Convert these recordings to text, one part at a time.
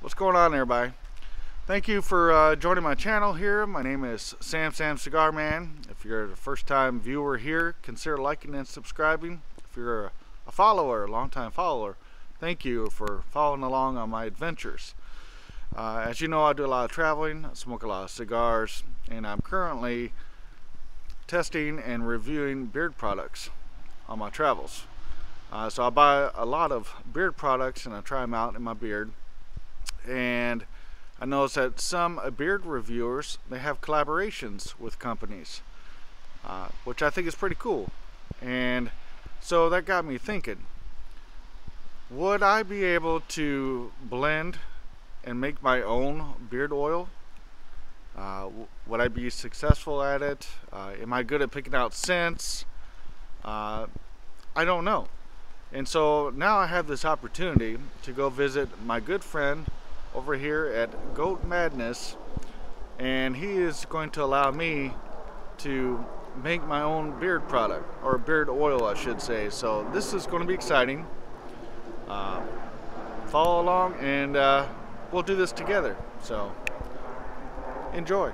What's going on, everybody? Thank you for joining my channel here. My name is Sam Cigar Man. If you're a first-time viewer here, consider liking and subscribing. If you're a follower, a long-time follower, thank you for following along on my adventures. As you know, I do a lot of traveling, I smoke a lot of cigars, and I'm currently testing and reviewing beard products on my travels. So I buy a lot of beard products and I try them out in my beard. And I noticed that some beard reviewers, they have collaborations with companies, which I think is pretty cool. And so that got me thinking, would I be able to blend and make my own beard oil? Would I be successful at it? Am I good at picking out scents? I don't know. And so now I have this opportunity to go visit my good friend over here at Goat Madness, and he is going to allow me to make my own beard product, or beard oil I should say. So this is going to be exciting. Follow along and we'll do this together, so enjoy.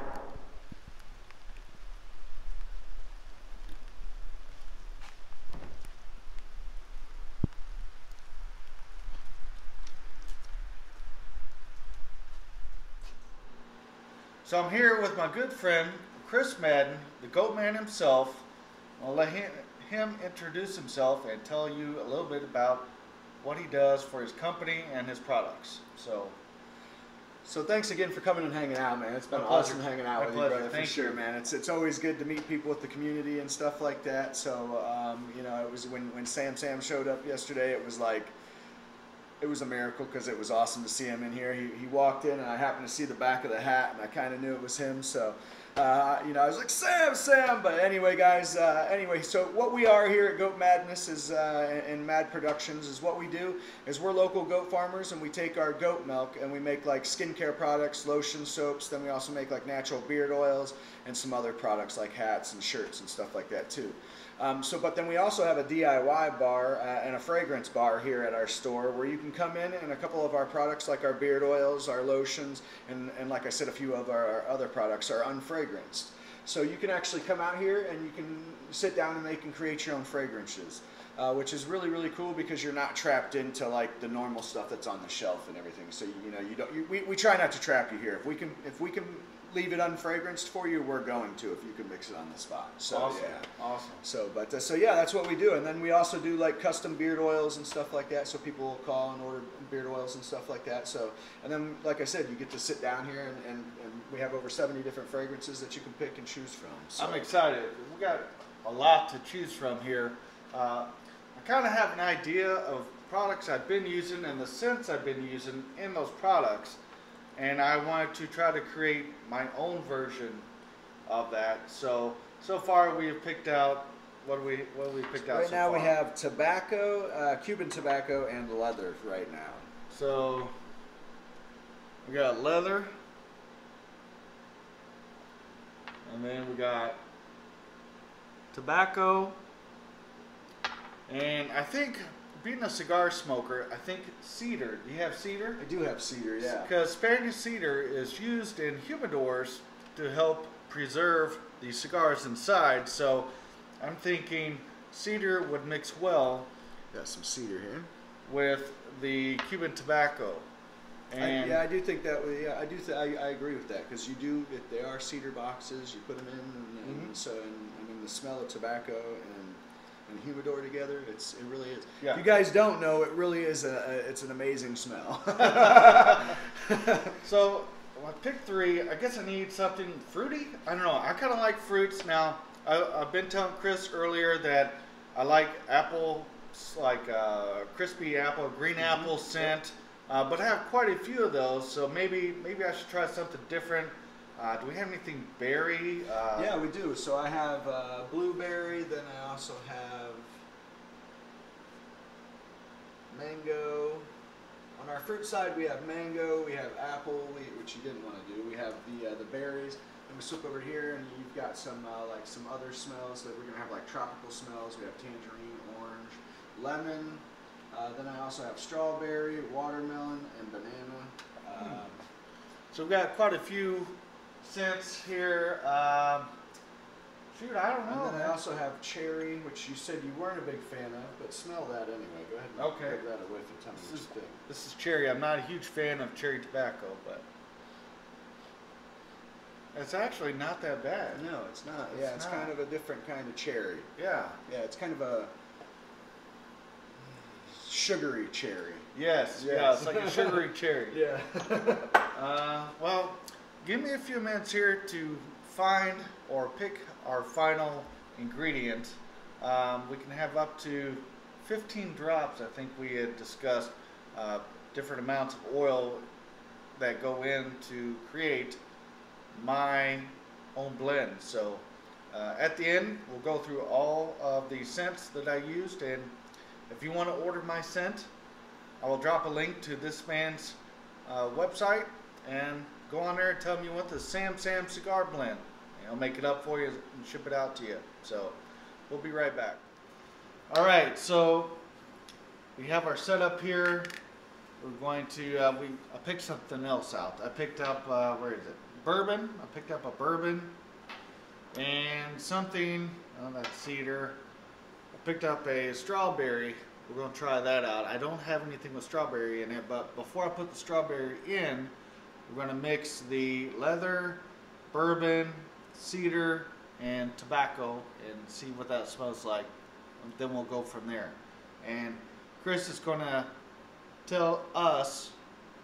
So I'm here with my good friend Chris Madden, the Goat Man himself. I'll let him introduce himself and tell you a little bit about what he does for his company and his products. So thanks again for coming and hanging out, man. It's been awesome hanging out with you, brother, for sure, man. It's always good to meet people with the community and stuff like that. So you know, it was when Sam showed up yesterday, it was like, it was a miracle because it was awesome to see him in here. He walked in and I happened to see the back of the hat and I kind of knew it was him. So, you know, I was like, Sam. But anyway, guys, so what we are here at Goat Madness is, and Mad Productions is what we do is we're local goat farmers and we take our goat milk and we make like skincare products, lotion, soaps. Then we also make like natural beard oils and some other products like hats and shirts and stuff like that too. But then we also have a DIY bar and a fragrance bar here at our store where you can come in and a couple of our products like our beard oils, our lotions, and like I said, a few of our other products are unfragranced. So you can actually come out here and you can sit down and make and create your own fragrances, which is really, really cool because you're not trapped into like the normal stuff that's on the shelf and everything. So we try not to trap you here. If we can leave it unfragranced for you, we're going to, if you can mix it on the spot. So awesome. Yeah, awesome. So yeah, that's what we do. And then we also do like custom beard oils and stuff like that. So people will call and order beard oils and stuff like that. So, and then like I said, you get to sit down here and we have over 70 different fragrances that you can pick and choose from. So I'm excited. We got a lot to choose from here. I kind of have an idea of products I've been using and the scents I've been using in those products. And I wanted to try to create my own version of that. So far we have picked out, what have we picked out right so now far? We have tobacco, Cuban tobacco, and leather right now. So we got leather, and then we got tobacco, and I think, being a cigar smoker, I think cedar. Do you have cedar? I do have cedar, yeah. Because Spanish cedar is used in humidors to help preserve the cigars inside. So I'm thinking cedar would mix well. Got some cedar here with the Cuban tobacco. And yeah, I do think that. Yeah, I agree with that because they are cedar boxes. You put them in, and so I mean the smell of tobacco and humidor together, it really is. Yeah. If you guys don't know, it really is it's an amazing smell. So I picked three. I guess I need something fruity. I don't know. I kind of like fruits. Now I've been telling Chris earlier that I like apple, like crispy apple, green apple scent. But I have quite a few of those. So maybe I should try something different. Do we have anything berry? Yeah, we do. So I have blueberry, then I also have mango. On our fruit side, we have mango, we have apple, which you didn't want to do. We have the berries. Then we flip over here, and you've got some like some other smells that we're gonna have, like tropical smells. We have tangerine, orange, lemon. Then I also have strawberry, watermelon, and banana. So we've got quite a few scents here. Shoot, I don't know. And then I also have cherry, which you said you weren't a big fan of, but smell that anyway. Go ahead and grab that away and tell me what you think. This is cherry. I'm not a huge fan of cherry tobacco, but it's actually not that bad. No, it's not. It's kind of a different kind of cherry. Yeah. Yeah, it's kind of a sugary cherry. Yes. Yeah, it's like a sugary cherry. Yeah. Well, give me a few minutes here to find or pick our final ingredient. We can have up to 15 drops. I think we had discussed different amounts of oil that go in to create my own blend. So at the end, we'll go through all of the scents that I used, and if you want to order my scent, I will drop a link to this man's website, and go on there and tell him you want the Sam Cigar Blend. I'll make it up for you and ship it out to you. So we'll be right back. All right, so we have our setup here. We're going to, I picked something else out. I picked up, where is it? Bourbon. I picked up a bourbon and something, oh, that's cedar. I picked up a strawberry. We're going to try that out. I don't have anything with strawberry in it, but before I put the strawberry in, we're going to mix the leather, bourbon, cedar, and tobacco and see what that smells like. And then we'll go from there. And Chris is going to tell us,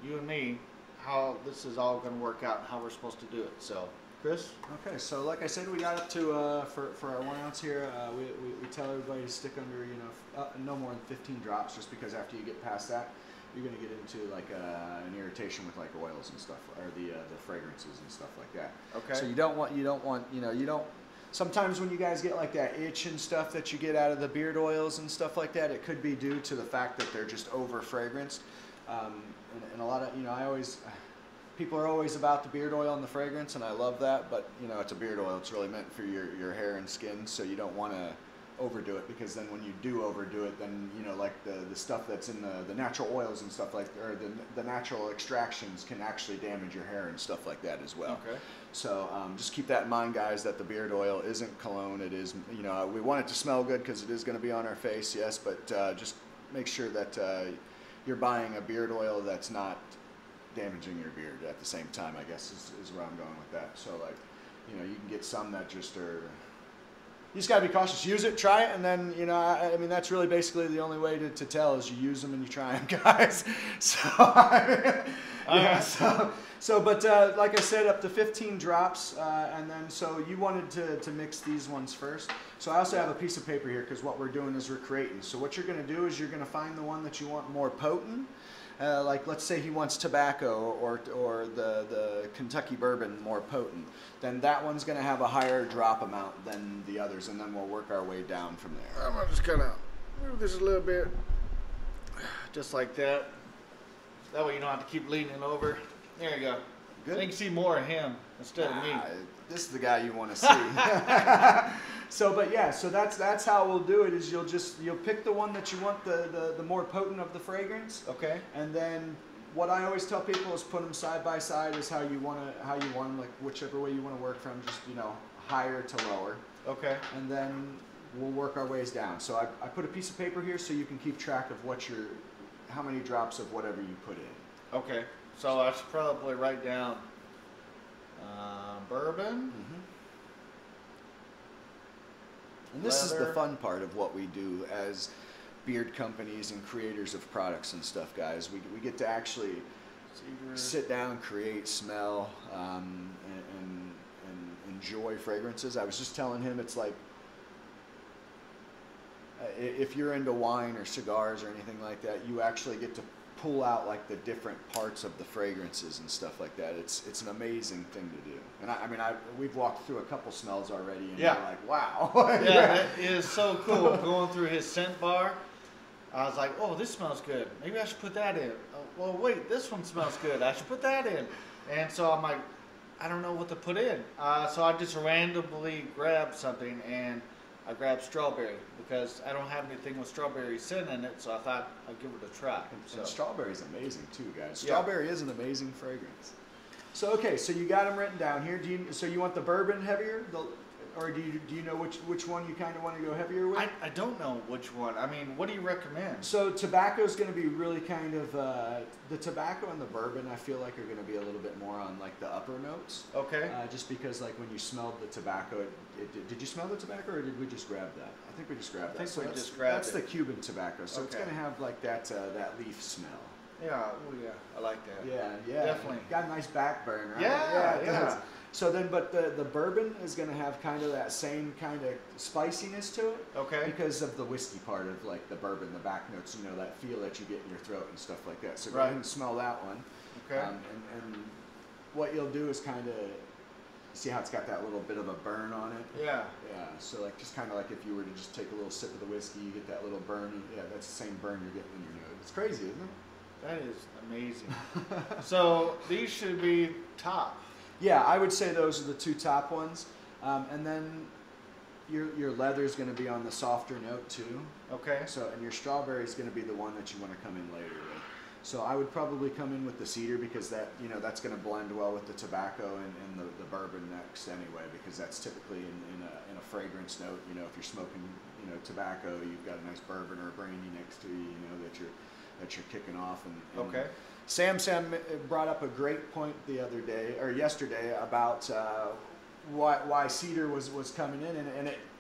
you and me, how this is all going to work out and how we're supposed to do it. So, Chris? Okay, so like I said, we got up to, for our 1 ounce here, we tell everybody to stick under, no more than 15 drops, just because after you get past that, you're going to get into like an irritation with like oils and stuff, or the fragrances and stuff like that. Okay. So you don't want, sometimes when you guys get like that itch and stuff that you get out of the beard oils and stuff like that, it could be due to the fact that they're just over fragranced. And a lot of, people are always about the beard oil and the fragrance, and I love that, but it's a beard oil. It's really meant for your hair and skin, so you don't want to overdo it, because then when you do overdo it, then like the stuff that's in the natural oils and stuff like, or the natural extractions can actually damage your hair and stuff like that as well. Okay. So just keep that in mind, guys, that the beard oil isn't cologne. It is, we want it to smell good because it is going to be on our face, yes, but just make sure that you're buying a beard oil that's not damaging your beard at the same time, I guess is where I'm going with that. So like, you can get some that just are, you just got to be cautious. Use it, try it, and then, I mean, that's really basically the only way to tell is you use them and you try them, guys. So, but like I said, up to 15 drops, and then, so you wanted to mix these ones first. So I also have a piece of paper here, because what we're doing is we're creating. So what you're going to do is you're going to find the one that you want more potent. Like let's say he wants tobacco or the Kentucky bourbon more potent, then that one's going to have a higher drop amount than the others, and then we'll work our way down from there. I'm going to just kind of move this a little bit, just like that. That way you don't have to keep leaning over. There you go. Good. You can see more of him instead of me. This is the guy you want to see. So, but yeah, so that's how we'll do it. Is you'll pick the one that you want the more potent of the fragrance. Okay. And then what I always tell people is put them side by side is how you want them, like whichever way you want to work from, just higher to lower. Okay. And then we'll work our ways down. So I put a piece of paper here so you can keep track of how many drops of whatever you put in. Okay. So I should probably write down bourbon. Mm-hmm. And this is the fun part of what we do as beard companies and creators of products and stuff, guys. We get to actually sit down, create, smell, and enjoy fragrances. I was just telling him, it's like, if you're into wine or cigars or anything like that, you actually get to pull out like the different parts of the fragrances and stuff like that. It's an amazing thing to do. And I mean, we've walked through a couple smells already, and you're like, wow. Yeah, it is so cool. Going through his scent bar, I was like, oh, this smells good. Maybe I should put that in. Oh, well, wait, this one smells good. I should put that in. And so I'm like, I don't know what to put in. So I just randomly grabbed something, and I grabbed strawberry because I don't have anything with strawberry scent in it, so I thought I'd give it a try. And strawberry is amazing too, guys. Strawberry is an amazing fragrance. So okay, so you got them written down here. So you want the bourbon heavier, or do you know which one you kind of want to go heavier with? I don't know which one. I mean, what do you recommend? So tobacco is going to be really kind of the tobacco and the bourbon. I feel like are going to be a little bit more on like the upper notes. Okay. Just because like when you smelled the tobacco, did you smell the tobacco or did we just grab that? I think we just grabbed that. I think we just grabbed it. That's the Cuban tobacco, so it's Okay. going to have like that leaf smell. Yeah, oh yeah, I like that. Yeah, Definitely. Got a nice backburn, right? Yeah, it does. So then, but the bourbon is going to have kind of that same kind of spiciness to it. Okay. Because of the whiskey part of like the bourbon, the back notes, you know, that feel that you get in your throat and stuff like that. So go Right. ahead and smell that one. Okay. And what you'll do is kind of see how it's got that little bit of a burn on it. Yeah. Yeah. So like just kind of like if you were to just take a little sip of the whiskey, you get that little burn. Yeah, that's the same burn you're getting in your nose. It's crazy, isn't it? That is amazing. So these should be top. Yeah, I would say those are the two top ones, and then your leather is going to be on the softer note too. Okay. So and your strawberry is going to be the one that you want to come in later with. So I would probably come in with the cedar because that that's going to blend well with the tobacco and the bourbon next anyway, because that's typically in a fragrance note. You know, if you're smoking tobacco, you've got a nice bourbon or a brandy next to you. You know that you're kicking off. And Okay. Sam brought up a great point the other day or yesterday about why cedar was coming in,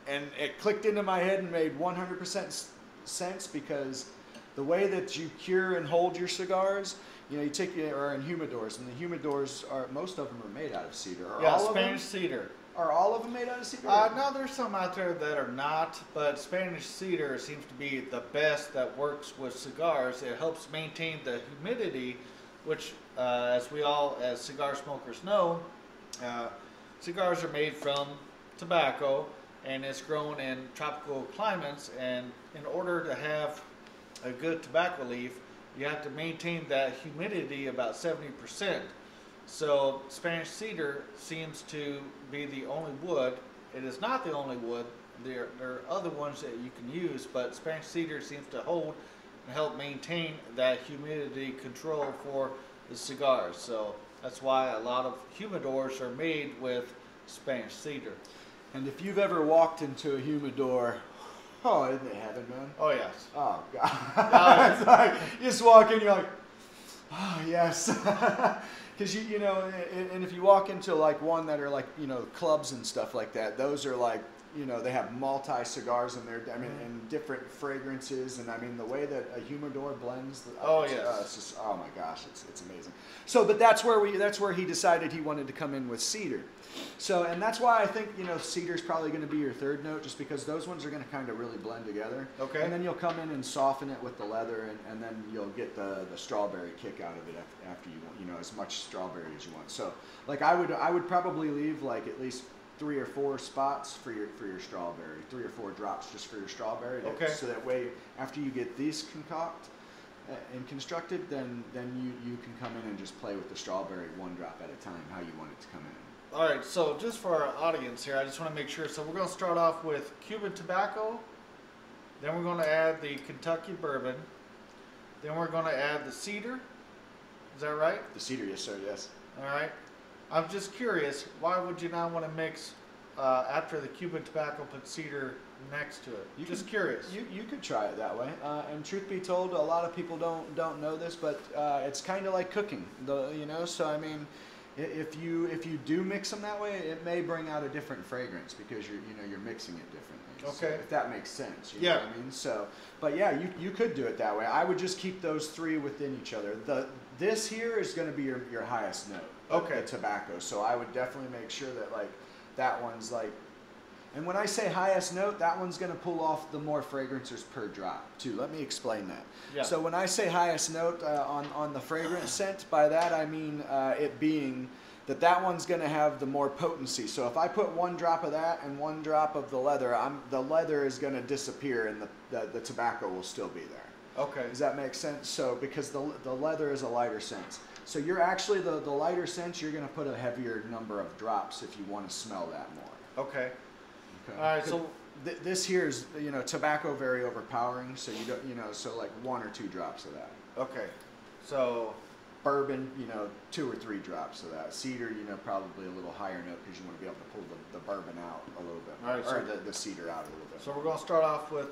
and it clicked into my head and made 100% sense, because the way that you cure and hold your cigars, you are in humidors, and the humidors most of them are made out of cedar. Yeah, Spanish cedar. Are all of them made out of cedar? No, there's some out there that are not, but Spanish cedar seems to be the best that works with cigars. It helps maintain the humidity, which, as we all, as cigar smokers know, cigars are made from tobacco, and it's grown in tropical climates, and in order to have a good tobacco leaf, you have to maintain that humidity about 70%. So Spanish cedar seems to be the only wood. It is not the only wood. There are other ones that you can use, but Spanish cedar seems to hold and help maintain that humidity control for the cigars. So that's why a lot of humidors are made with Spanish cedar. And if you've ever walked into a humidor, oh, isn't it heaven, man? Oh yes. Oh God. It's like you just walk in, you're like, oh yes. Because and if you walk into like one that are like clubs and stuff like that, those are like they have multi cigars in there. I mean, and different fragrances, and I mean the way that a humidor blends. It's just, oh my gosh, it's amazing. So, but that's where he decided he wanted to come in with cedar. So, and that's why I think cedar is probably going to be your third note, just because those ones are going to kind of really blend together. Okay. And then you'll come in and soften it with the leather, and then you'll get the strawberry kick out of it after you want as much strawberry as you want. So, like I would probably leave like at least 3 or 4 spots for your strawberry, 3 or 4 drops just for your strawberry. Okay. So that way, after you get these and constructed, then you can come in and just play with the strawberry 1 drop at a time, how you want it to come in. All right, so just for our audience here, I just want to make sure. So we're going to start off with Cuban tobacco, then we're going to add the Kentucky bourbon, then we're going to add the cedar. Is that right? The cedar, yes sir, yes. All right. I'm just curious, why would you not want to mix after the Cuban tobacco, put cedar next to it? Just curious. You could try it that way. And truth be told, a lot of people don't know this, but it's kind of like cooking. So I mean, if you do mix them that way, it may bring out a different fragrance because you're mixing it differently. Okay. So if that makes sense. You know what I mean? So, but yeah, you could do it that way. I would just keep those 3 within each other. This here is going to be your highest note. Okay. The tobacco. So I would definitely make sure that like that one's like. And when I say highest note, that one's going to pull off the more fragrances per drop too. Let me explain that. Yeah. So when I say highest note on the fragrance scent, by that I mean it being that one's going to have the more potency. So if I put 1 drop of that and 1 drop of the leather, the leather is going to disappear and the tobacco will still be there. Okay. Does that make sense? So because the leather is a lighter scent. So you're actually the lighter scent, you're going to put a heavier number of drops if you want to smell that more. Okay. Okay. All right. So this here is tobacco very overpowering. So you don't so like 1 or 2 drops of that. Okay. So bourbon, 2 or 3 drops of that. Cedar, probably a little higher note because you want to be able to pull the bourbon out a little bit. All right, or the cedar out a little bit. So we're going to start off with,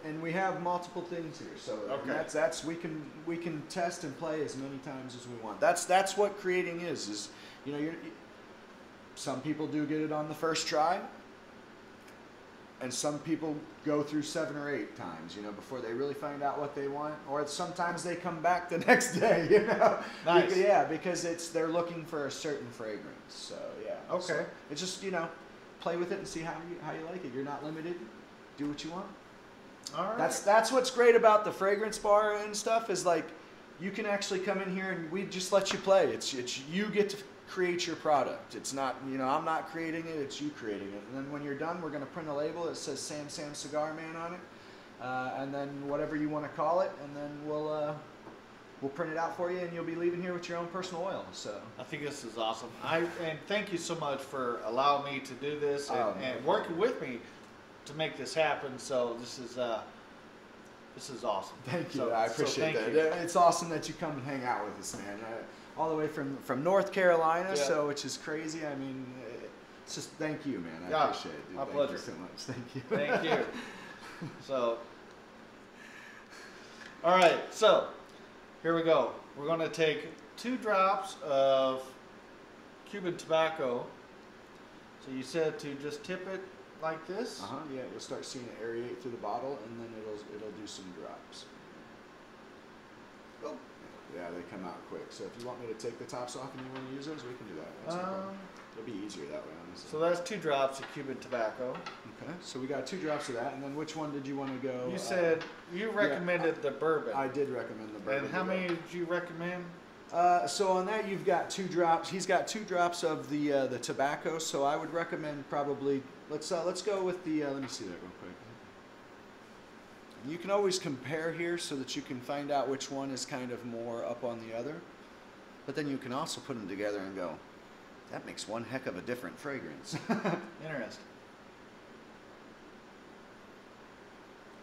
and we have multiple things here. So that's we can test and play as many times as we want. That's what creating is some people do get it on the first try. And some people go through 7 or 8 times, before they really find out what they want. Or sometimes they come back the next day, Nice. Yeah, because they're looking for a certain fragrance. So yeah. Okay. So it's just play with it and see how you like it. You're not limited. Do what you want. All right. That's what's great about the fragrance bar and stuff is like you can actually come in here and we just let you play. It's you get to create your product. It's not, I'm not creating it, it's you creating it. And then when you're done, we're going to print a label that says Sam Cigar Man on it. And then whatever you want to call it, and then we'll print it out for you, and you'll be leaving here with your own personal oil. So I think this is awesome. And thank you so much for allowing me to do this and working with me to make this happen. So this is awesome. Thank you. So, I appreciate that. It's awesome that you come and hang out with us, man. All the way from North Carolina, so which is crazy. I mean, it's just thank you, man. I appreciate it, dude. My Thank pleasure. you so much. Thank you. Thank you. So, all right. So, here we go. We're going to take 2 drops of Cuban tobacco. So you said to just tip it like this. Yeah, you'll start seeing it aerate through the bottle, and then it'll do some drops. Oh. Yeah, they come out quick. So if you want me to take the tops off and you want to use those, we can do that. That's no problem. It'll be easier that way, honestly. So that's 2 drops of Cuban tobacco. Okay, so we got 2 drops of that, and then which one did you want to go? You said you recommended the bourbon. I did recommend the bourbon. And how many did you recommend? So on that, you've got 2 drops. He's got 2 drops of the tobacco. So I would recommend probably let's go with the. Let me see that real quick. You can always compare here so that you can find out which one is kind of more up on the other. But then you can also put them together and go, that makes one heck of a different fragrance. Interesting.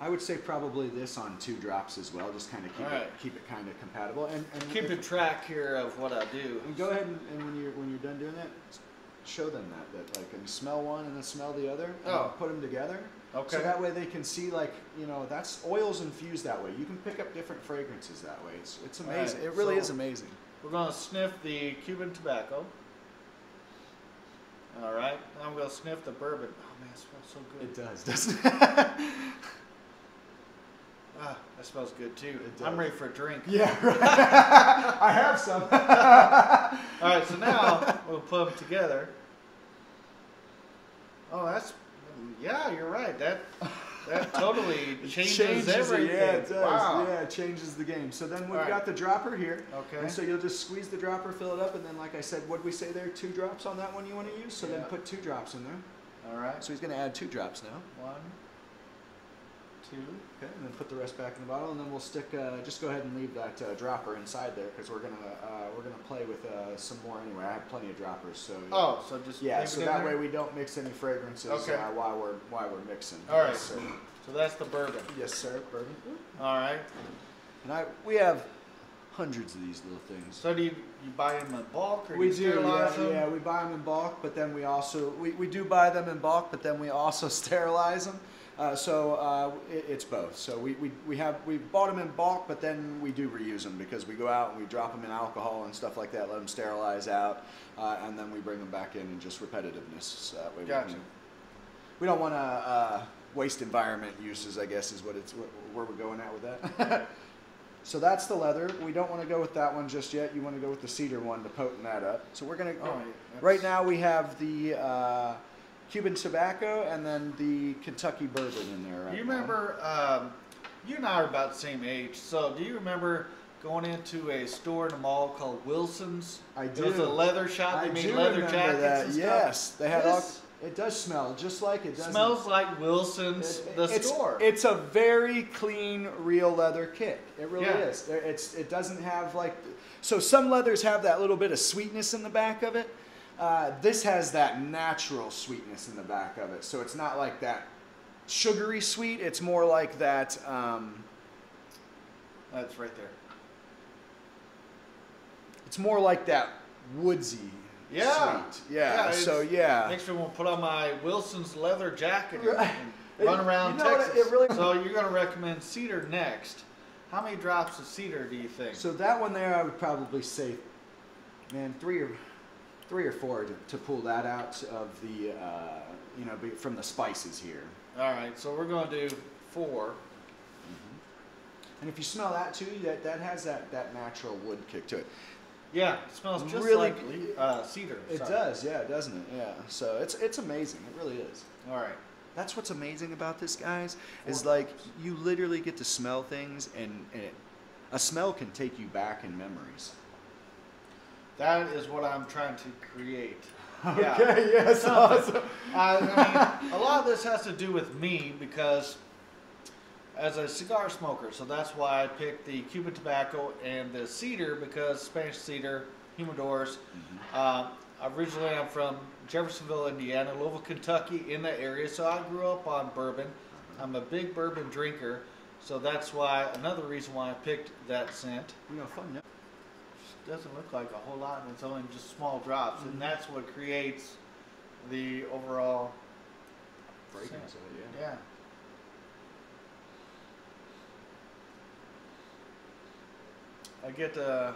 I would say probably this on 2 drops as well, just kind of keep it kind of compatible. And keeping track here of what I do. And go ahead and when you're done doing that, show them that like and smell one and then smell the other. And put them together. Okay. So that way they can see that's oils infused that way. You can pick up different fragrances that way. It's amazing. Right. It really is amazing. We're going to sniff the Cuban tobacco. All right. I'm going to sniff the bourbon. Oh man, it smells so good. It does, doesn't it? That smells good too. I'm ready for a drink. Yeah, right. I have some. All right, so now we'll put them together. Oh, yeah, you're right. That totally changes everything. Yeah, it does. Wow. Yeah, it changes the game. So then we've got the dropper here. Okay. And so you'll just squeeze the dropper, fill it up, and then like I said, what did we say there? 2 drops on that one you want to use? So then put 2 drops in there. All right. So he's going to add 2 drops now. 1, 2. Okay, and then put the rest back in the bottle, and then we'll stick. Just go ahead and leave that dropper inside there because we're gonna play with some more anyway. I have plenty of droppers, so. So just so that way we don't mix any fragrances while we're mixing. All right. So that's the bourbon. Yes, sir. Bourbon. All right. And we have hundreds of these little things. So do you buy them in bulk, or we do you sterilize them? Yeah, we buy them in bulk, but then we also we do buy them in bulk, but then we also sterilize them. It's both. So we bought them in bulk, but then we do reuse them because we go out and we drop them in alcohol and stuff like that, let them sterilize out, and then we bring them back in and just repetitiveness. So that way we don't want to waste environment uses, I guess, is where we're going at with that. So that's the leather. We don't want to go with that one just yet. You want to go with the cedar one to potent that up. So we're going to. Right now we have the. Cuban tobacco and then the Kentucky bourbon in there. Right. You remember, you and I are about the same age, so do you remember going into a store in the mall called Wilson's? I do. It was a leather shop. They made leather jackets and stuff. Yes, they had all. It does smell just like it does. Smells like Wilson's, store. It's a very clean, real leather kit. It really is. It doesn't have like. So some leathers have that little bit of sweetness in the back of it. This has that natural sweetness in the back of it. So it's not like that sugary sweet. It's more like that. That's right there. it's more like that woodsy. Yeah. Sweet. Yeah. So makes me want to put on my Wilson's leather jacket Right. and run around Texas. It really. So you're going to recommend cedar next. How many drops of cedar do you think? So that one there, I would probably say, man, three or four to pull that out of the, you know, from the spices here. All right, so we're going to do 4. And if you smell that too, that has that natural wood kick to it. Yeah, it smells just really, like cedar. It does, yeah, doesn't it? Yeah. So it's amazing. It really is. All right. That's what's amazing about this, guys, is like you literally get to smell things, and a smell can take you back in memories. That is what I'm trying to create. Okay, yes, awesome. I mean, a lot of this has to do with me because as a cigar smoker, so that's why I picked the Cuban tobacco and the cedar, because Spanish cedar, humidors. Originally, I'm from Jeffersonville, Indiana, Louisville, Kentucky, in that area, so I grew up on bourbon. I'm a big bourbon drinker, so that's why, another reason why I picked that scent. You know, fun, yeah. Doesn't look like a whole lot, and it's only just small drops, and that's what creates the overall fragrance of it. Yeah. I get do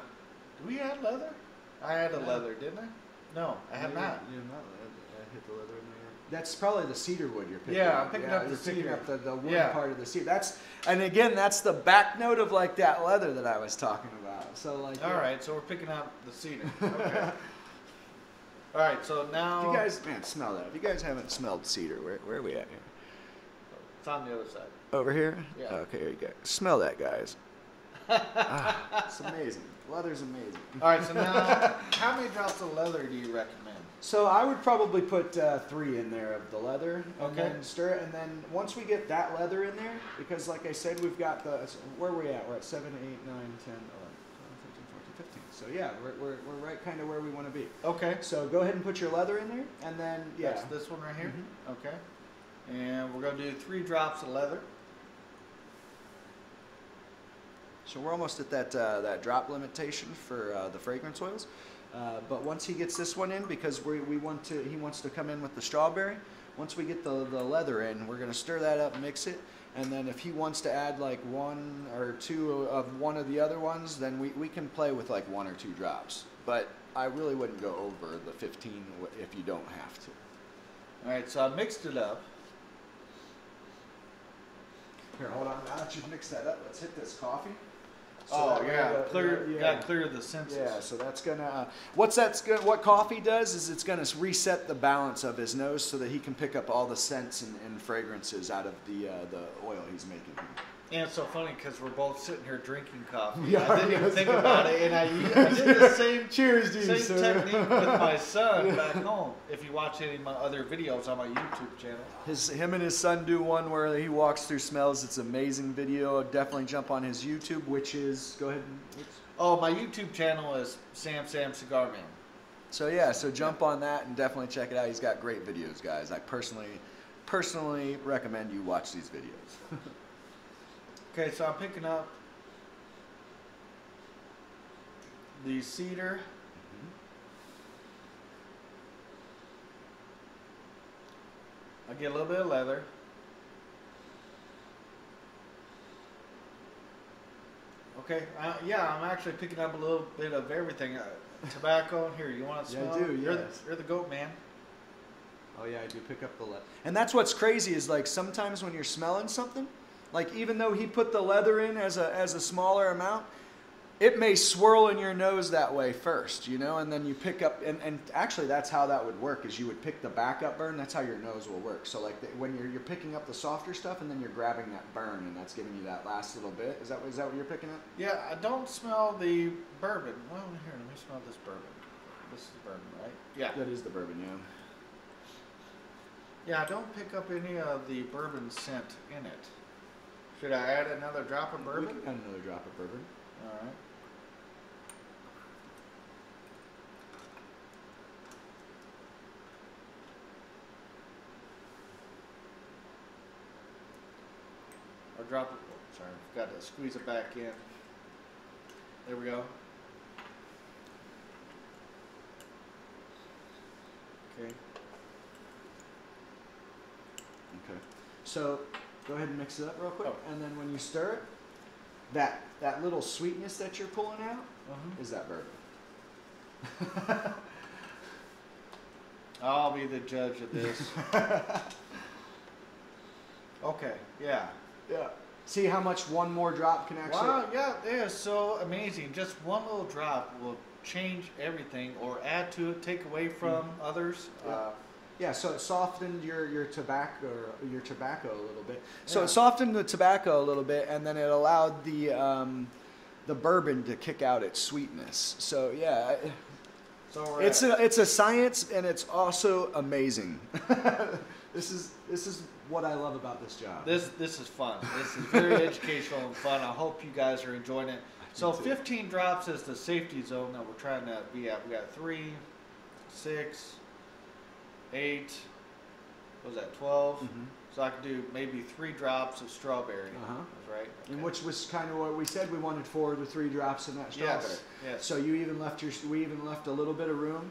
we add leather? I added leather, didn't I? No, I have not. You have not hit the leather in there. That's probably the cedar wood you're picking up. Yeah, I'm picking up the cedar. Picking up the wood part of the cedar. And again, that's the back note of like that leather that I was talking about. So like. All right, so we're picking up the cedar. Okay. All right, so now. If you guys, man, smell that. If you guys haven't smelled cedar, where are we at here? It's on the other side. Over here? Yeah. Okay, here you go. Smell that, guys. It's amazing. Leather's amazing. All right, so now, how many drops of leather do you recommend? So I would probably put 3 in there of the leather, and okay. then stir it, and then once we get that leather in there, because like I said, we've got where are we at? We're at 7, 8, 9, 10, 11, 12, 13, 14, 15. So yeah, we're right kind of where we want to be. Okay. So go ahead and put your leather in there, and then That's this one right here? Okay. And we're going to do 3 drops of leather. So we're almost at that drop limitation for the fragrance oils. But once he gets this one in, because he wants to come in with the strawberry. Once we get the leather in, we're going to stir that up, mix it, and then if he wants to add like 1 or 2 of one of the other ones, then we can play with like 1 or 2 drops. But I really wouldn't go over the 15 if you don't have to. All right, so I mixed it up. Here, hold on. Now that you've mixed that up, let's hit this coffee. So clear the senses. Yeah, so that's gonna. What coffee does is it's gonna reset the balance of his nose so that he can pick up all the scents and fragrances out of the oil he's making. And it's so funny because we're both sitting here drinking coffee. Yeah, I didn't even think about it, and I did the same same technique with my son back home. If you watch any of my other videos on my YouTube channel, him and his son do one where he walks through smells. It's an amazing video. Definitely jump on his YouTube, which is go ahead. My YouTube channel is Sam Cigar Man. So yeah, so jump on that and definitely check it out. He's got great videos, guys. I personally recommend you watch these videos. Okay, so I'm picking up the cedar. I get a little bit of leather. Okay, yeah, I'm actually picking up a little bit of everything. Tobacco, here, you want to smell? Yeah, I do, You're the goat man. Oh yeah, I do pick up the leather. And that's what's crazy is like sometimes when you're smelling something, like even though he put the leather in as a smaller amount, it may swirl in your nose that way first, you know, and then you pick up, and actually that's how that would work, is you would pick the backup burn, that's how your nose will work. So like when you're picking up the softer stuff and then you're grabbing that burn and that's giving you that last little bit. Is that what you're picking up? Yeah, I don't smell the bourbon. Well, here, let me smell this bourbon. This is bourbon, right? Yeah. That is the bourbon, yeah. Yeah, I don't pick up any of the bourbon scent in it. Should I add another drop of bourbon? We can add another drop of bourbon. All right. Or drop it. Oh, sorry, forgot to squeeze it back in. There we go. Okay. Okay. So go ahead and mix it up real quick, and then when you stir it, that little sweetness that you're pulling out is that bourbon. I'll be the judge of this. Okay, yeah. Yeah. See how much one more drop can actually... Wow, yeah, it is so amazing. Just one little drop will change everything, or add to it, take away from others. Yeah, so it softened your tobacco a little bit. So it softened the tobacco a little bit, and then it allowed the bourbon to kick out its sweetness. So yeah, so it's a science, and it's also amazing. This is what I love about this job. This is fun. This is very educational and fun. I hope you guys are enjoying it. So 15 drops is the safety zone that we're trying to be at. We got 3, 6, 8. What was that? 12. So I could do maybe 3 drops of strawberry. That's right. Okay. And which was kind of what we said. We wanted 4 to 3 drops in that strawberry. Yes. So you even left we even left a little bit of room.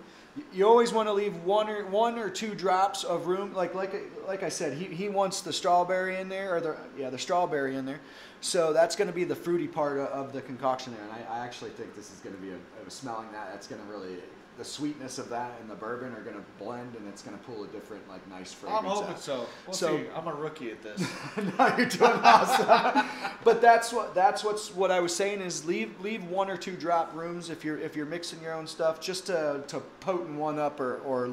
You always want to leave one or 2 drops of room. Like I said, he wants the strawberry in there, or the strawberry in there. So that's going to be the fruity part of the concoction there. And I actually think this is going to be smelling that's going to really, the sweetness of that and the bourbon are going to blend, and it's going to pull a different nice fragrance. I'm hoping so. We'll see. I'm a rookie at this. No, you're doing awesome. But that's what I was saying is leave 1 or 2 drop rooms if you're mixing your own stuff, just to potent one up or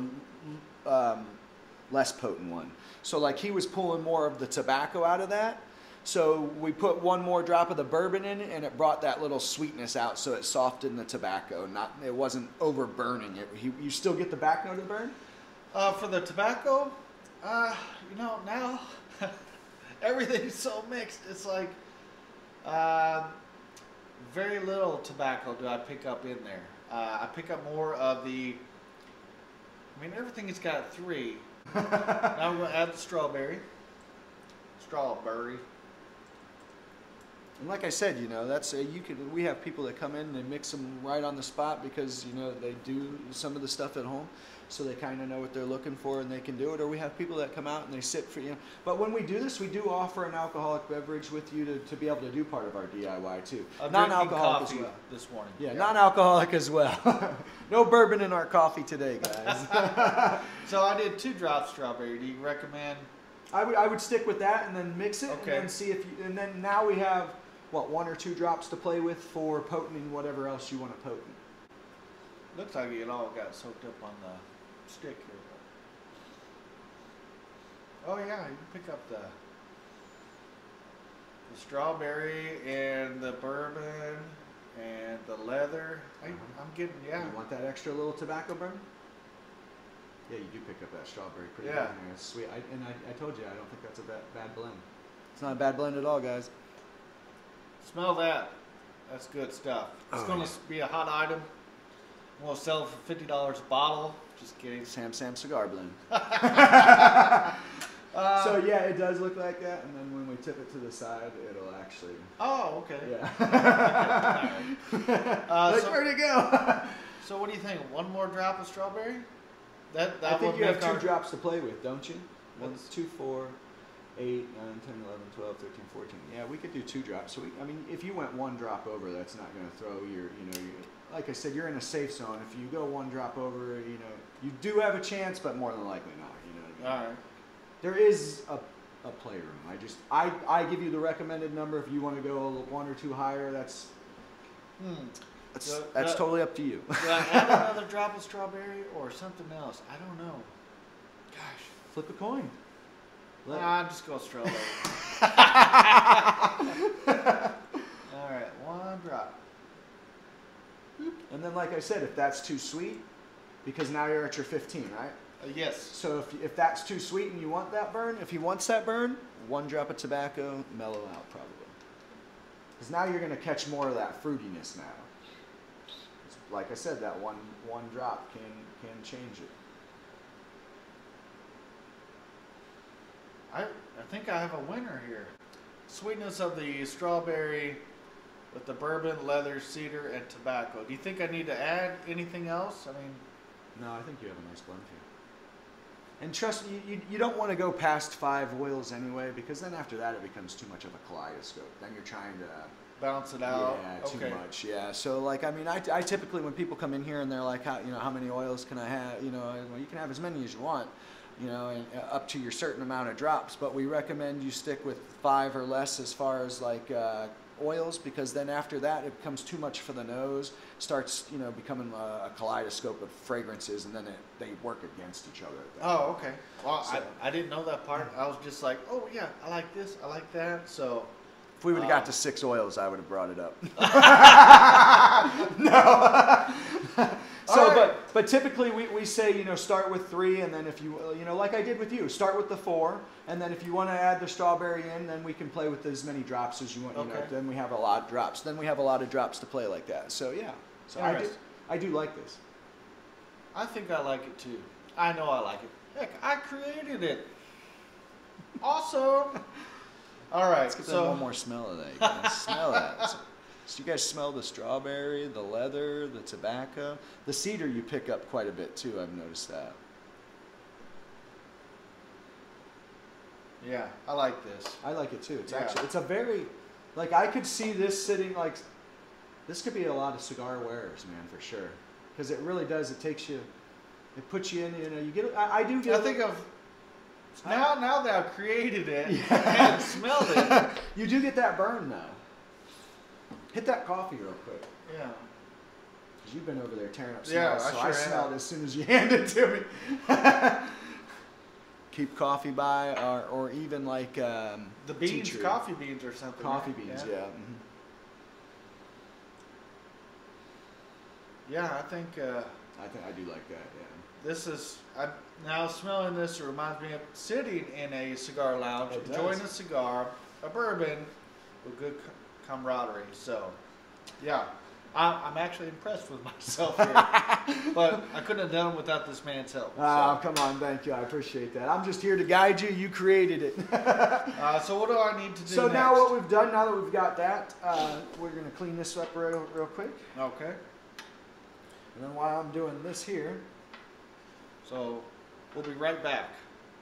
less potent one. So like he was pulling more of the tobacco out of that. So we put 1 more drop of the bourbon in, and it brought that little sweetness out, so it softened the tobacco. It wasn't overburning it. You still get the back note of the burn? For the tobacco, now everything's so mixed. It's like very little tobacco do I pick up in there. I pick up more of everything has got 3. Now I'm going to add the strawberry. And like I said, that's we have people that come in and they mix them right on the spot because they do some of the stuff at home, so they kind of know what they're looking for and they can do it. Or we have people that come out and they sit for But when we do this, we do offer an alcoholic beverage with you to be able to do part of our DIY too. Non-alcoholic as well. This morning. Yeah, non-alcoholic as well. No bourbon in our coffee today, guys. So I did 2 drops strawberry. Do you recommend? I would stick with that and then mix it and then see and then now we have 1 or 2 drops to play with for potenting whatever else you want to potent. Looks like it all got soaked up on the stick here. Oh yeah, you can pick up the strawberry and the bourbon and the leather. I'm getting You want that extra little tobacco burn? Yeah, you do pick up that strawberry pretty good. It's sweet. I told you, I don't think that's a bad blend. It's not a bad blend at all, guys. Smell that. That's good stuff. It's going to be a hot item. We'll sell it for $50 a bottle. Just kidding. Sam Cigar Blend. So yeah, it does look like that, and then when we tip it to the side, it'll actually... Oh, okay. Yeah. Where'd it go? So what do you think? 1 more drop of strawberry? I think you have 2 drops to play with, don't you? 1, 2, 4, 8, 9, 10, 11, 12, 13, 14. Yeah, we could do 2 drops. So if you went 1 drop over, that's not going to throw like I said, you're in a safe zone. If you go 1 drop over, you do have a chance, but more than likely not. All right. There is a playroom. I give you the recommended number. If you want to go 1 or 2 higher, that's totally up to you. Do I add another drop of strawberry or something else? I don't know. Gosh. Flip a coin. I'm just going strawberry. All right, 1 drop. And then, like I said, if that's too sweet, because now you're at your 15, right? Yes. So if that's too sweet and you want that burn, if he wants that burn, 1 drop of tobacco, mellow out probably. Because now you're going to catch more of that fruitiness now. Like I said, that one drop can change it. I think I have a winner here. Sweetness of the strawberry with the bourbon, leather, cedar, and tobacco. Do you think I need to add anything else? No, I think you have a nice blend here. And trust me, you don't want to go past 5 oils anyway, because then after that it becomes too much of a kaleidoscope. Then you're trying to balance it out. Yeah, too much. Yeah. So like, I mean, I typically, when people come in here and they're like, how many oils can I have? You know, well, you can have as many as you want. You know, and up to your certain amount of drops. But we recommend you stick with 5 or less as far as like oils, because then after that it becomes too much for the nose. Starts, you know, becoming a kaleidoscope of fragrances, and then they work against each other. Oh, okay. Well, so, I didn't know that part. I was just like, oh yeah, I like this, I like that. So if we would have got to 6 oils, I would have brought it up. No. So, right. but typically we say, you know, start with 3, and then if you know, like I did with you, start with the 4, and then if you want to add the strawberry in, then we can play with as many drops as you want. Okay. You know, then we have a lot of drops. Then we have a lot of drops to play like that. So yeah. So I do like this. I think I like it too. I know I like it. Heck, I created it. Awesome. All right. Let's get one more smell of that. You guys. Smell that. So you guys smell the strawberry, the leather, the tobacco. The cedar you pick up quite a bit too, I've noticed that. Yeah, I like this. I like it too. It's actually, it's a very, like, I could see this sitting, like, this could be a lot of cigar wearers, man, for sure. Because it really does, it takes you, it puts you in, you know, you get, I do get. I think of, now that I've created it and smelled it. You do get that burn though. Hit that coffee real quick. Yeah. Because you've been over there tearing up smells, so I smelled it as soon as you handed it to me. Keep coffee by, or even like the beans, coffee beans or something. Coffee beans, yeah. Mm-hmm. Yeah, I think I do like that. Yeah. This is now smelling this. It reminds me of sitting in a cigar lounge, enjoying a cigar, a bourbon, with good camaraderie. So, yeah, I'm actually impressed with myself here. But I couldn't have done it without this man's help. Oh, come on, thank you. I appreciate that. I'm just here to guide you. You created it. So what do I need to do next? Now what we've done, now that we've got that, we're going to clean this up real quick. Okay. And then while I'm doing this here. So we'll be right back.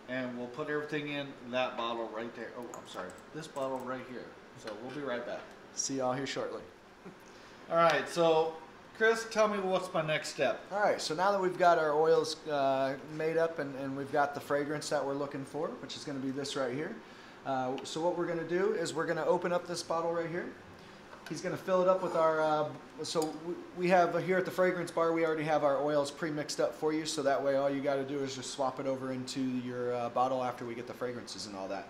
And we'll put everything in that bottle right there. Oh, I'm sorry. This bottle right here. So we'll be right back. See y'all here shortly. All right, so Chris, tell me what's my next step. All right, so now that we've got our oils made up and we've got the fragrance that we're looking for, which is going to be this right here. So what we're going to do is we're going to open up this bottle right here. He's going to fill it up with our, so we have here at the fragrance bar, we already have our oils pre-mixed up for you, so that way all you got to do is just swap it over into your bottle after we get the fragrances and all that.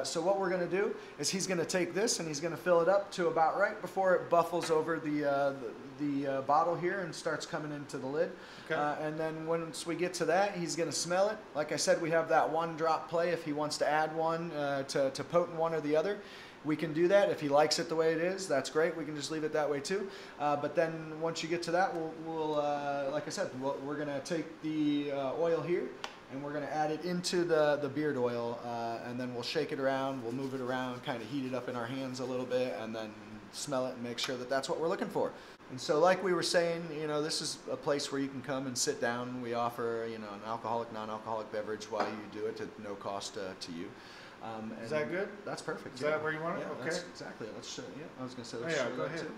So what we're going to do is he's going to take this and he's going to fill it up to about right before it buffles over the bottle here and starts coming into the lid. Okay. And then once we get to that, he's going to smell it. Like I said, we have that 1 drop play if he wants to add one to potent one or the other. We can do that. If he likes it the way it is, that's great. We can just leave it that way too. But then once you get to that, we'll like I said, we're going to take the oil here and we're going to add it into the beard oil, and then we'll shake it around, we'll move it around, kind of heat it up in our hands a little bit, and then smell it and make sure that that's what we're looking for. And so like we were saying, you know, this is a place where you can come and sit down. We offer, you know, an alcoholic, non-alcoholic beverage while you do it at no cost to you. Is that good? That's perfect. Is that where you want it? Yeah, okay. Exactly. Let's show. Yeah, I was going to say. Let's show go ahead. Too.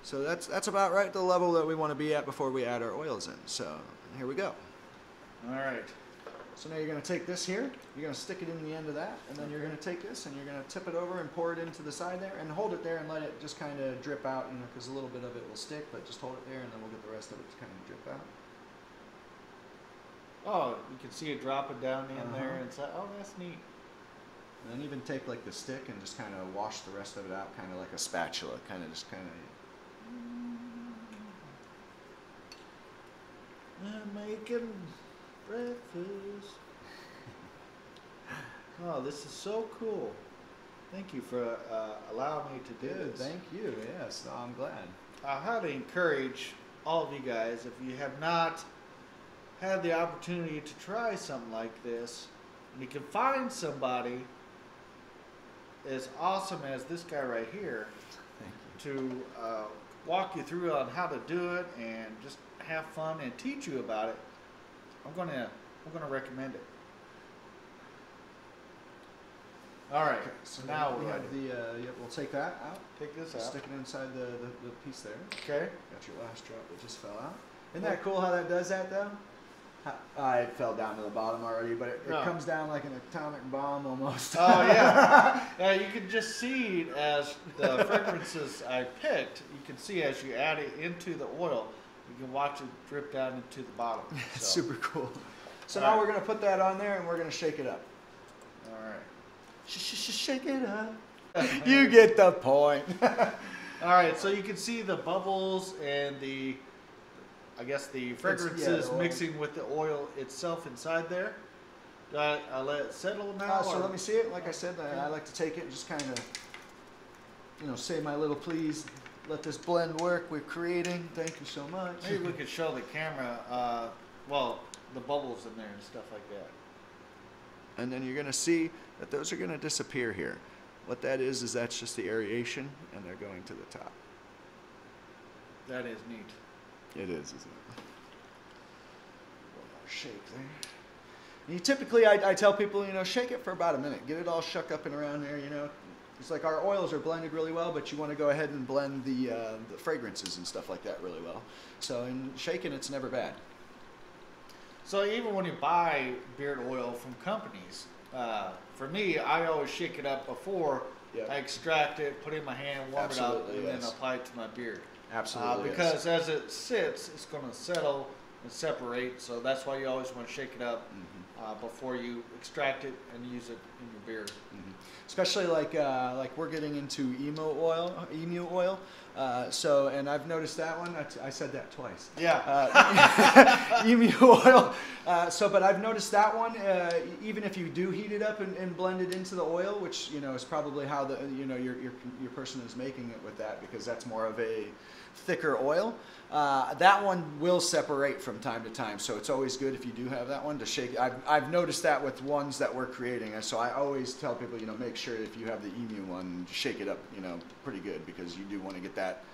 So that's about right the level that we want to be at before we add our oils in. So here we go. All right. So now you're going to take this here, you're going to stick it in the end of that, and then you're going to take this and you're going to tip it over and pour it into the side there, and hold it there and let it just kind of drip out, you know, because a little bit of it will stick, but just hold it there and then we'll get the rest of it to kind of drip out. Oh, you can see it dropping down in there, and so, oh, that's neat. And then even take like the stick and just kind of wash the rest of it out, kind of like a spatula, kind of just kind of. I'm making breakfast. Oh, this is so cool. Thank you for allowing me to do this. Thank you. Yes, no, I'm glad. I highly encourage all of you guys, if you have not had the opportunity to try something like this, and you can find somebody as awesome as this guy right here to walk you through on how to do it and just have fun and teach you about it, I'm gonna recommend it. All right. Okay, so now we we're have ready. the. We'll take that out. Take this out. Stick it inside the piece there. Okay. Got your last drop that just fell out. Isn't that cool how that does that though? It fell down to the bottom already, but it comes down like an atomic bomb almost. Oh yeah. Yeah, you can just see as the fragrances I picked. You can see as you add it into the oil, you can watch it drip down into the bottom. So. Super cool. So now we're gonna put that on there and we're gonna shake it up. All right. Shake it up. You get the point. All right, so you can see the bubbles and the, I guess the fragrances mixing with the oil itself inside there. Do I let it settle now? So let me see it. Like I said, I like to take it and just kind of, say my little please. Let this blend work we're creating. Thank you so much. Maybe we could show the camera, the bubbles in there and stuff like that. And then you're going to see that those are going to disappear here. What that is that's just the aeration, and they're going to the top. That is neat. It is, isn't it? One more shake there. And typically, I tell people, shake it for about a minute. Get it all shook up and around there, It's like our oils are blended really well, but you want to go ahead and blend the fragrances and stuff like that really well. So in shaking, it's never bad. So even when you buy beard oil from companies, for me, I always shake it up before I extract it, put it in my hand, warm it up, and then apply it to my beard. Absolutely. Because as it sits, it's going to settle and separate. So that's why you always want to shake it up before you extract it and use it in your beard. Especially like we're getting into emu oil. And I've noticed that one. I said that twice. Yeah. Emu oil. But I've noticed that one. Even if you do heat it up and blend it into the oil, which is probably how the your person is making it with that, because that's more of a thicker oil. That one will separate from time to time, so it's always good if you do have that one to shake. I've noticed that with ones that we're creating, and so I always tell people, make sure if you have the emu one, shake it up, pretty good, because you do want to get that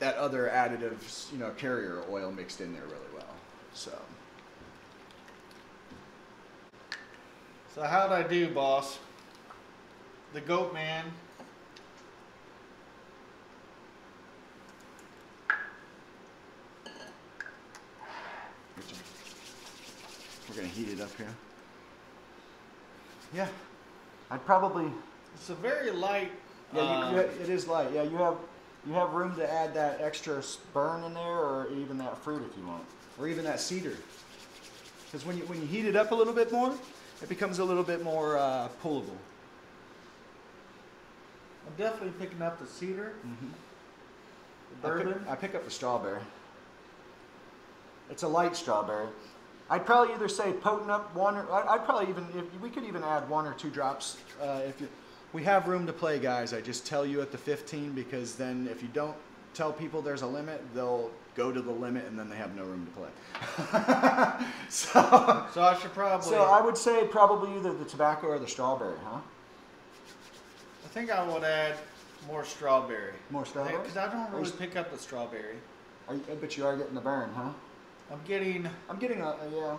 other additive, carrier oil mixed in there really well. So how'd I do, boss? The goat man. We're gonna heat it up here. Yeah, I'd probably. It's a very light. Yeah, it is light. Yeah, you have room to add that extra burn in there, or even that fruit if you want, or even that cedar. Because when you heat it up a little bit more, it becomes a little bit more pullable. I'm definitely picking up the cedar. The bourbon. I pick up the strawberry. It's a light strawberry. I'd probably either say potent up one, or I'd probably even, we could even add 1 or 2 drops. We have room to play, guys. I just tell you at the 15, because then if you don't tell people there's a limit, they'll go to the limit and then they have no room to play. So I should probably. So I would say probably either the tobacco or the strawberry, huh? I think I would add more strawberry. More strawberry? Because I don't really pick up the strawberry. But you are getting the burn, huh? I'm getting yeah.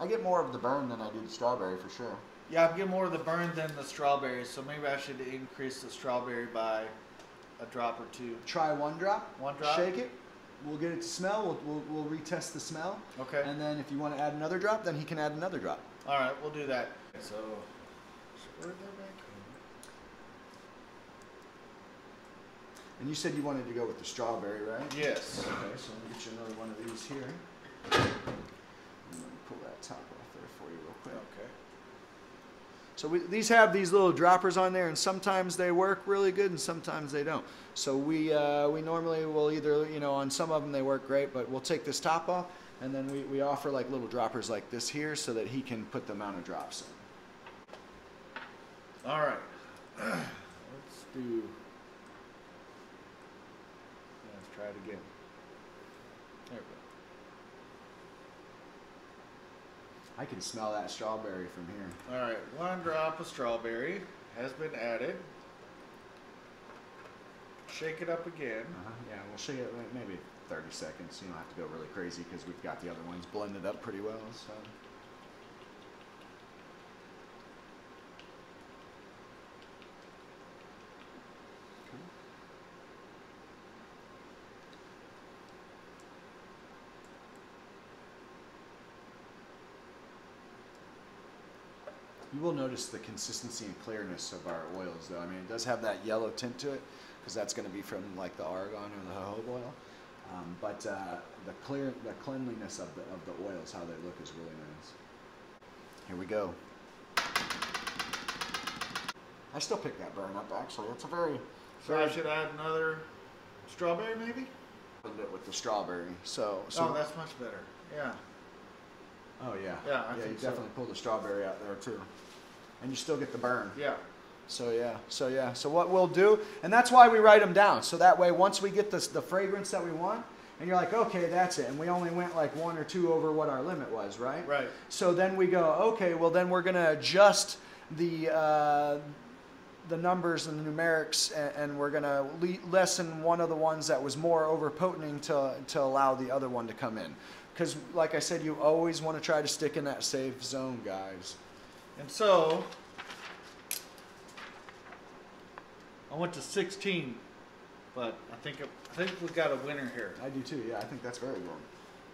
I get more of the burn than I do the strawberry for sure. Yeah, I'm getting more of the burn than the strawberry, so maybe I should increase the strawberry by a drop or 2. Try 1 drop. 1 drop. Shake it. We'll get it to smell. We'll retest the smell. Okay. And then if you want to add another drop, then he can add another drop. All right, we'll do that. So, where'd that back? And you said you wanted to go with the strawberry, right? Yes. Okay, so let me get you another one of these here. Let me pull that top off there for you real quick. Okay. So these have these little droppers on there, and sometimes they work really good, and sometimes they don't. So we normally will either, on some of them they work great, but we'll take this top off, and then we offer like little droppers like this here, so that he can put the amount of drops in. All right. Let's do. Let's try it again. There we go. I can smell that strawberry from here. All right, 1 drop of strawberry has been added. Shake it up again. Yeah, we'll shake it maybe 30 seconds. You don't have to go really crazy because we've got the other ones blended up pretty well. So. You will notice the consistency and clearness of our oils, though. I mean, it does have that yellow tint to it, because that's going to be from like the argan or the jojoba oil. But the cleanliness of the oils, how they look, is really nice. Here we go. I still pick that burn up, actually. It's a very... So I should add another strawberry, maybe? It with the strawberry. So oh, that's much better. Yeah. Oh yeah. Yeah, I you think definitely pull the strawberry out there too, and you still get the burn. Yeah. So yeah. So what we'll do, and that's why we write them down. So that way, once we get the fragrance that we want, and you're like, okay, that's it, and we only went like 1 or 2 over what our limit was, right? Right. So then we go, okay, well then we're gonna adjust the numbers and the numerics, and we're going to lessen one of the ones that was more overpotenting to allow the other one to come in. Because, like I said, you always want to try to stick in that safe zone, guys. And so, I went to 16, but I think we got a winner here. I do too. Yeah, I think that's very good.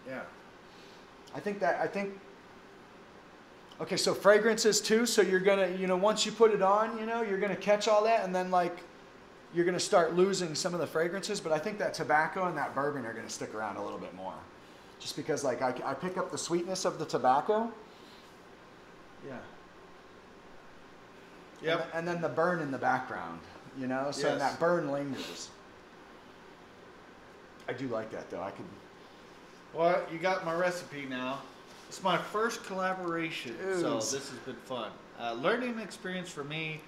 Yeah. I think. Okay, so fragrances too. So you're gonna, once you put it on, you're gonna catch all that, and then like, you're gonna start losing some of the fragrances. But I think that tobacco and that bourbon are gonna stick around a little bit more, just because like I pick up the sweetness of the tobacco. Yeah. Yep. And then the burn in the background, so yes. that burn lingers. I do like that though. Well, you got my recipe now. It's my first collaboration, so this has been fun. Learning experience for me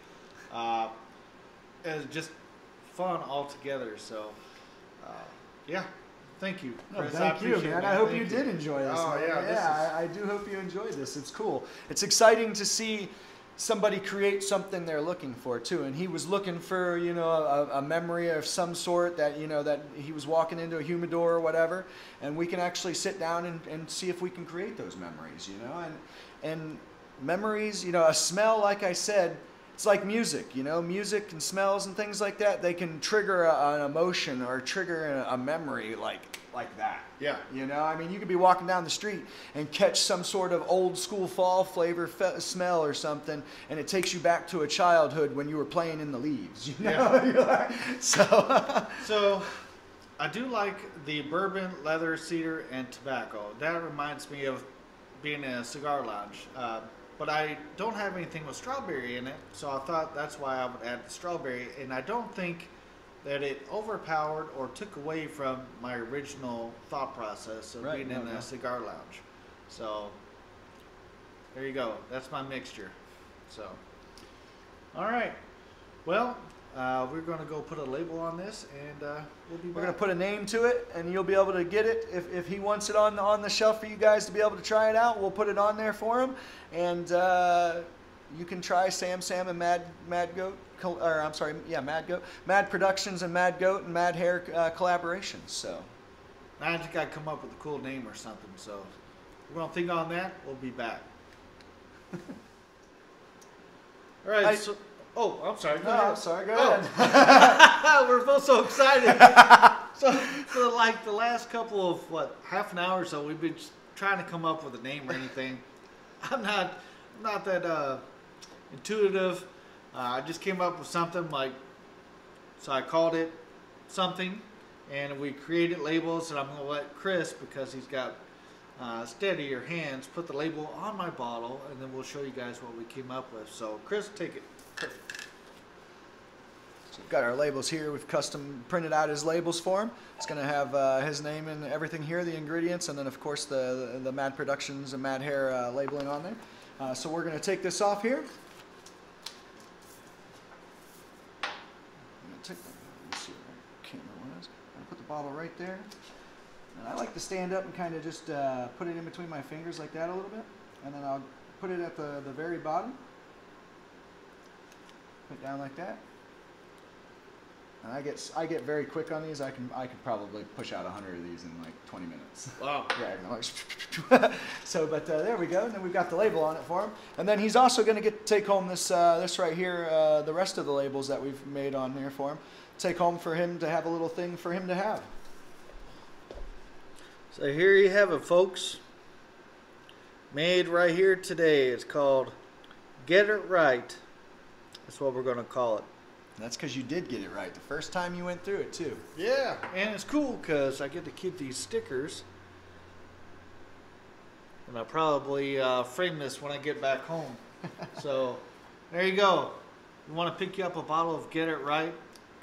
is just fun altogether. So, yeah, thank you. Chris. Thank you, man. I hope you did enjoy this. Oh, yeah, I do hope you enjoyed this. It's cool. It's exciting to see somebody create something they're looking for too, and he was looking for a memory of some sort that that he was walking into a humidor or whatever, and we can actually sit down and see if we can create those memories, and memories, a smell, like I said, it's like music, music and smells and things like that, they can trigger an emotion or trigger a memory like that. Yeah. I mean, you could be walking down the street and catch some sort of old school fall flavor smell or something, and it takes you back to a childhood when you were playing in the leaves. Yeah. So I do like the bourbon, leather, cedar, and tobacco. That reminds me of being in a cigar lounge. But I don't have anything with strawberry in it, so I thought that's why I would add the strawberry. And I don't think that it overpowered or took away from my original thought process of being in a cigar lounge. So there you go. That's my mixture. So, all right. Well, we're going to go put a label on this, and we'll be back. We're going to put a name to it, and you'll be able to get it. If he wants it on the shelf for you guys to be able to try it out, we'll put it on there for him. And you can try Sam and Mad Goat. Mad Goat, Mad Productions and Mad Goat and Mad Hair collaborations. So I just got to come up with a cool name or something. So we're gonna think on that. We'll be back. All right. I'm sorry. Go ahead. Sorry. Go ahead. We're both so excited. so like the last couple of half an hour or so, we've been trying to come up with a name or anything. I'm not that intuitive. I just came up with something so I called it something, and we created labels, and I'm going to let Chris, because he's got steadier hands, put the label on my bottle, and then we'll show you guys what we came up with. So Chris, take it. So we've got our labels here. We've custom printed out his labels for him. It's going to have his name and everything here, the ingredients, and then of course the Mad Productions and Mad Hair labeling on there. So we're going to take this off here. Let's see where the camera was. I'm gonna put the bottle right there, and I like to stand up and kind of just put it in between my fingers like that a little bit, and then I'll put it at the very bottom. Put it down like that, and I get very quick on these. I can probably push out 100 of these in like 20 minutes. Wow. Yeah. So, but there we go. And then we've got the label on it for him. And then he's also going to take home this right here, the rest of the labels that we've made on there for him. Take home for him to have a little thing for him to have. So here you have it, folks. Made right here today. It's called Get It Right. That's what we're going to call it. That's because you did get it right the first time you went through it too. Yeah, and it's cool because I get to keep these stickers. And I'll probably frame this when I get back home. So, there you go. You want to pick you up a bottle of Get It Right?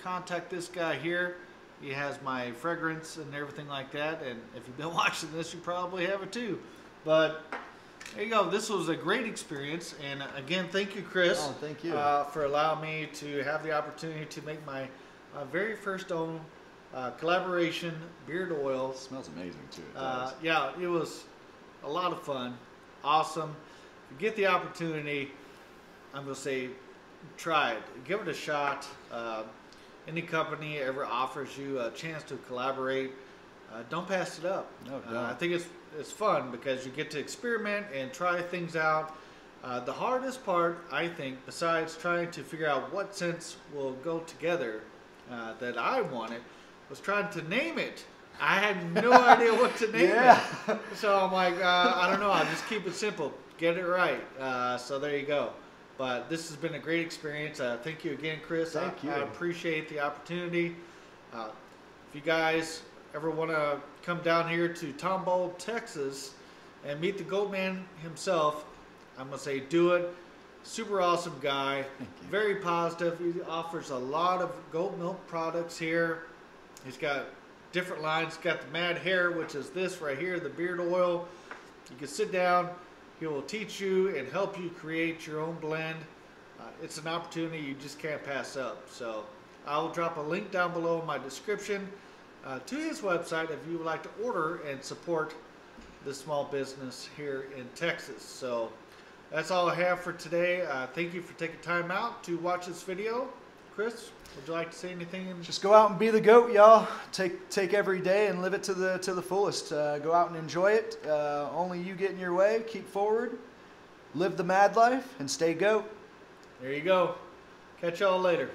Contact this guy here. He has my fragrance and everything like that. And if you've been watching this, you probably have it too. But there you go. This was a great experience. And again, thank you, Chris. Oh, thank you. For allowing me to have the opportunity to make my very first own collaboration beard oil. It smells amazing too. Yeah, it was a lot of fun. Awesome. If you get the opportunity, I'm going to say try it. Give it a shot. Any company ever offers you a chance to collaborate, don't pass it up. No, don't. I think it's fun because you get to experiment and try things out. The hardest part, I think, besides trying to figure out what scents will go together that I wanted, was trying to name it. I had no idea what to name it. So I'm like, I don't know, I'll just keep it simple. Get it right. So there you go. But this has been a great experience. Thank you again, Chris. Thank you. I appreciate the opportunity. If you guys ever want to come down here to Tomball, Texas, and meet the Goat Man himself, I'm going to say do it. Super awesome guy. Very positive. He offers a lot of goat milk products here. He's got different lines. He's got the Mad Hair, which is this right here, the beard oil. You can sit down. He will teach you and help you create your own blend. It's an opportunity you just can't pass up. So I will drop a link down below in my description to his website if you would like to order and support this small business here in Texas. So that's all I have for today. Thank you for taking time out to watch this video. Chris, would you like to say anything? Just go out and be the goat, y'all. Take every day and live it to the fullest. Go out and enjoy it. Only you get in your way. Keep forward. Live the mad life and stay goat. There you go. Catch y'all later.